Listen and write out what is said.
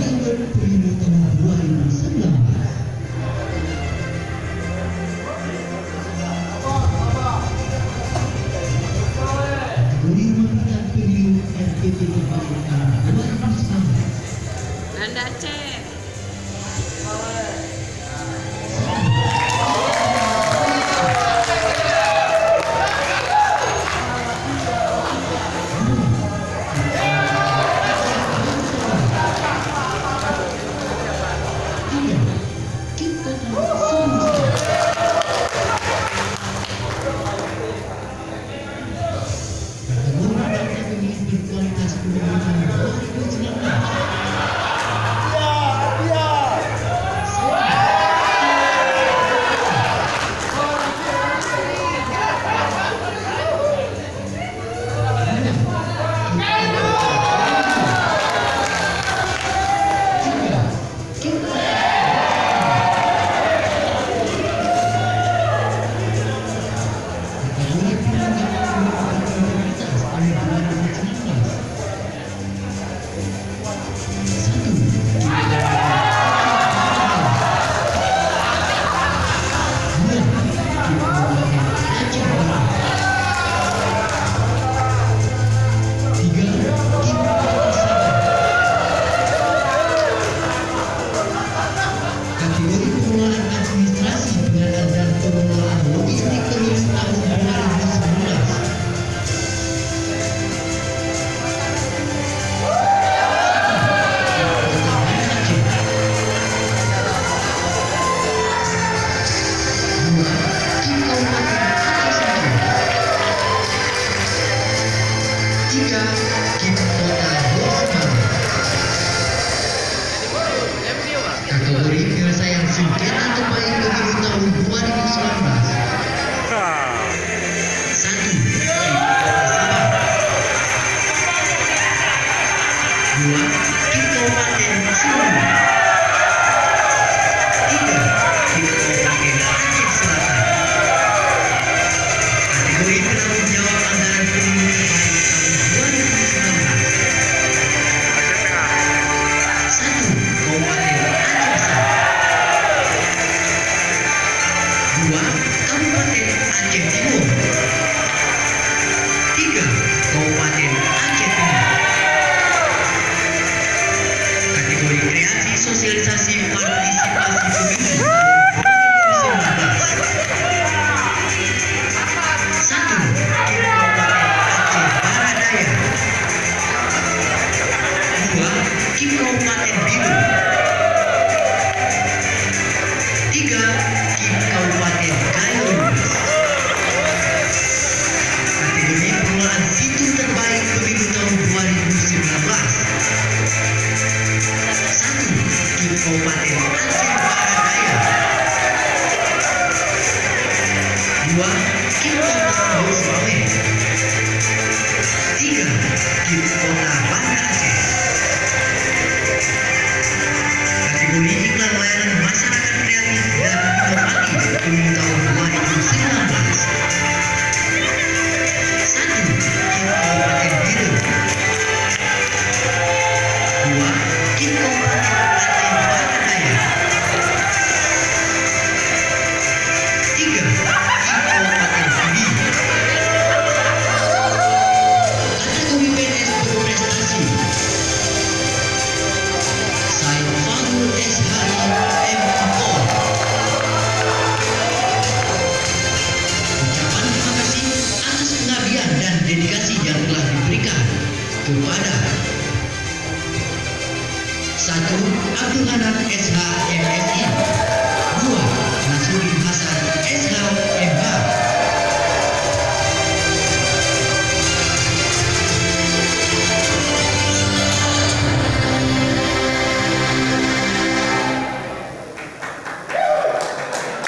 Award Pemilu tahun 2019. Kategori wanita pemilu RPP terbaik tahun 2019. Anda cek. Berkualitas pemilu tahun 2019. Kategori pengelolaan administrasi, pengadaan dan pengelolaan logistik pemilu tahun 2019. Kategori penyelesaian sengketa terbaik pemilu tahun 2019. 1. Kim Kabupaten Sabah. 2. Kim Kabupaten Aceh Selatan. Kategori penanggung jawab anggaran pemilu terbaik tahun 2019. 1. Kabupaten Aceh Selatan. 2. Kabupaten Aceh Timur. 3. Kabupaten Aceh Timur. Kategori kreasi sosialisasi partisipasi pemilu tahun 2019. 1. Kim Kabupaten Aceh Barat Daya. 2. Kim Kabupaten Biru. 3. Kim Kabupaten Kaliurus. Kategori pengelolaan situs terbaik pemilu tahun 2019. 1. Kim Kabupaten Aceh Barat Daya. 2. Kim Kota Bosrawe. 3. Kim Kota Banda Aceh. Kategori iklan layanan masyarakat kreatif dan inovatif pemilu tahun 2019. 1. Kim Kabupaten Biru. 2. Kim Kabupaten Aceh Barat Daya. 3. Kim Kabupaten Pidi. Kategori PNS berprestasi. Said Fahru Eshari M4. Ucapan terima kasih atas pengabdian dan dedikasi yang telah diberikan kepada 1. Abdul Hanan SH MSI. 2. Nasruddin Hasan SH